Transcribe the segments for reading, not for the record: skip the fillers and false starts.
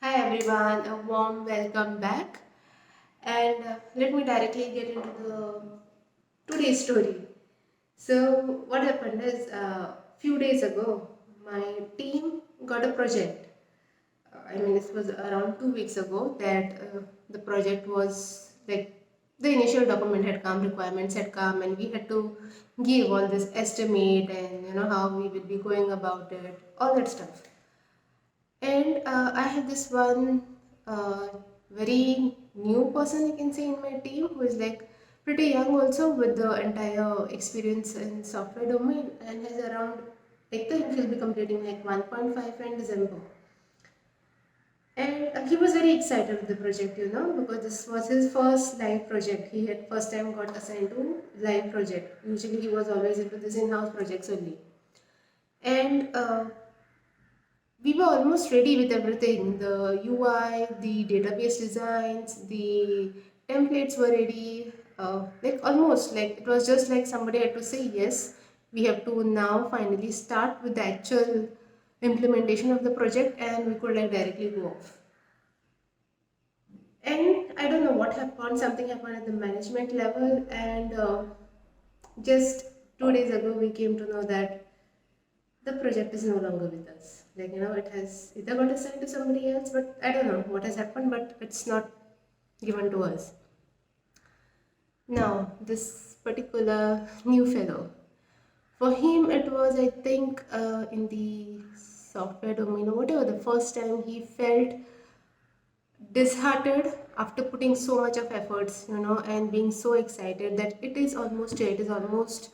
Hi everyone, a warm welcome back. And let me directly get into the today's story. So what happened is few days ago, my team got a project. This was around 2 weeks ago that the project was like the initial document had come, requirements had come, and we had to give all this estimate and how we will be going about it, all that stuff. And I have this one uh, very new person, you can say, in my team who is like pretty young also with the entire experience in software domain and has around, I think he'll be completing like 1.5 in December. And he was very excited with the project, because this was his first live project. He had first time got assigned to live project. Usually he was always into this in-house projects only. And we were almost ready with everything. The UI, the database designs, the templates were ready. Like almost like it was just like somebody had to say yes. We have to now finally start with the actual implementation of the project, and we could like directly go off. And I don't know what happened. Something happened at the management level, and just 2 days ago we came to know that the project is no longer with us. Like, it has either got assigned to somebody else, but I don't know what has happened, but it's not given to us. Now, this particular new fellow, for him, it was, I think, in the software domain or whatever, the first time he felt disheartened after putting so much of efforts, and being so excited that it is almost here, it is almost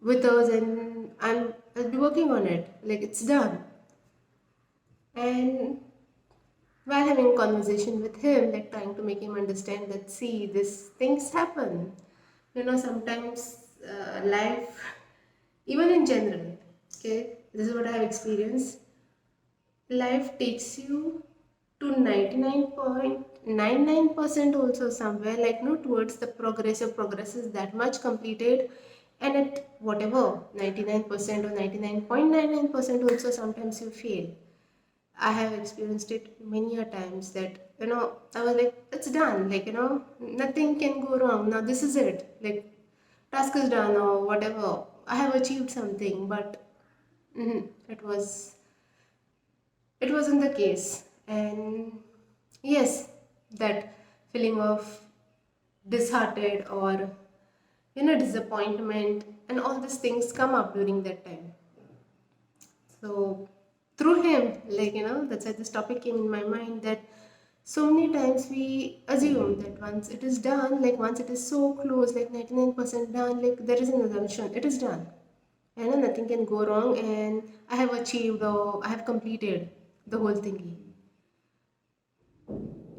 with us, and I'll be working on it, like it's done. And while having a conversation with him, like trying to make him understand that, see, these things happen. Sometimes life, even in general, okay, this is what I have experienced. Life takes you to 99.99% also somewhere, like no, towards the progress. Your progress is that much completed, and at whatever 99% or 99.99% also sometimes you fail. I have experienced it many a times that I was like, it's done, like nothing can go wrong, now this is it, like task is done or whatever, I have achieved something. But it wasn't the case. And yes, that feeling of disheartened or disappointment and all these things come up during that time. So through him, like that's why this topic came in my mind, that so many times we assume that once it is done, like once it is so close, like 99% done, like there is an assumption it is done. And nothing can go wrong, and I have achieved or I have completed the whole thingy.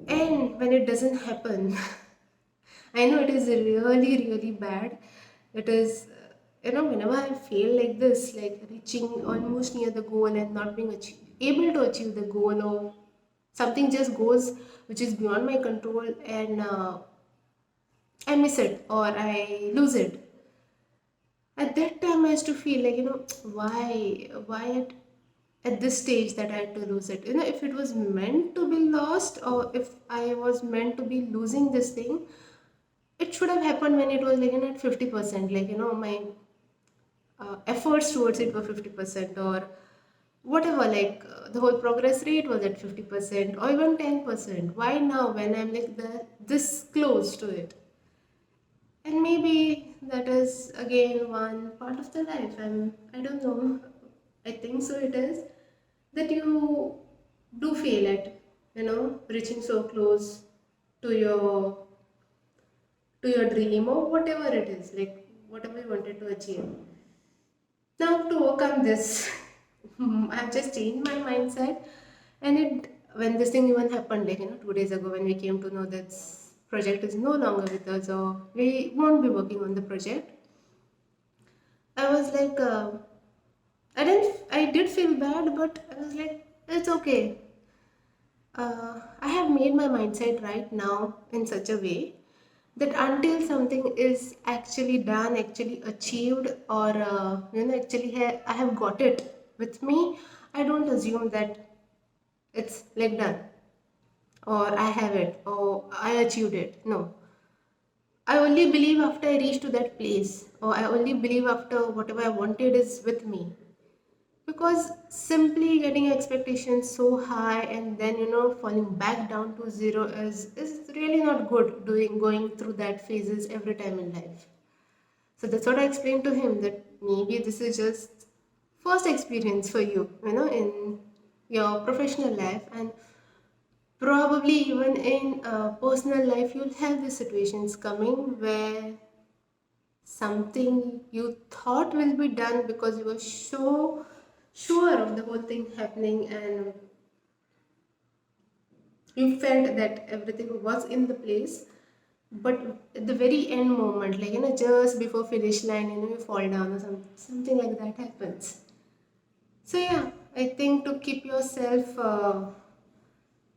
And when it doesn't happen, I know it is really, really bad. It is, whenever I feel like this, like reaching almost near the goal and not being able to achieve the goal, or something just goes which is beyond my control, and I miss it or I lose it. At that time, I used to feel like, why at this stage that I had to lose it. If it was meant to be lost, or if I was meant to be losing this thing, it should have happened when it was like at 50%, like my efforts towards it were 50%, or whatever, like the whole progress rate was at 50% or even 10%. Why now when I'm like this close to it? And maybe that is again one part of the life. I don't know, I think so it is, that you do feel it, reaching so close to your dream or whatever it is, like whatever you wanted to achieve. Now to overcome this, I've just changed my mindset, and it when this thing even happened, like 2 days ago, when we came to know that this project is no longer with us or we won't be working on the project, I was like, I did feel bad, but I was like, it's okay. I have made my mindset right now in such a way that until something is actually done, actually achieved, or actually I have got it with me, I don't assume that it's like done, or I have it, or I achieved it. No, I only believe after I reach to that place, or I only believe after whatever I wanted is with me. Because simply getting expectations so high and then falling back down to zero is really not good. Doing going through that phases every time in life. So that's what I explained to him, that maybe this is just first experience for you, in your professional life, and probably even in personal life you'll have these situations coming where something you thought will be done because you were so sure of the whole thing happening, and you felt that everything was in the place, but at the very end moment, like just before finish line, you fall down or something like that happens. So yeah, I think to keep yourself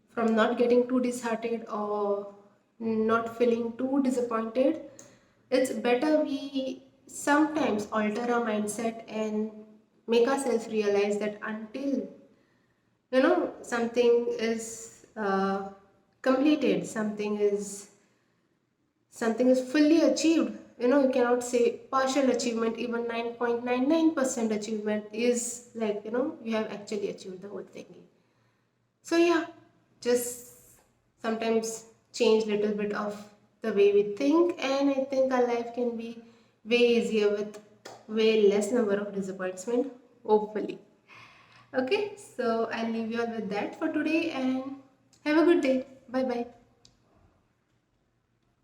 from not getting too disheartened or not feeling too disappointed, it's better we sometimes alter our mindset and make ourselves realize that until something is completed, something is fully achieved. You cannot say partial achievement. Even 9.99% achievement is like you have actually achieved the whole thing. So yeah, just sometimes change little bit of the way we think, and I think our life can be way easier with way less number of disappointment, hopefully. Okay, so I'll leave you all with that for today, and have a good day. Bye bye.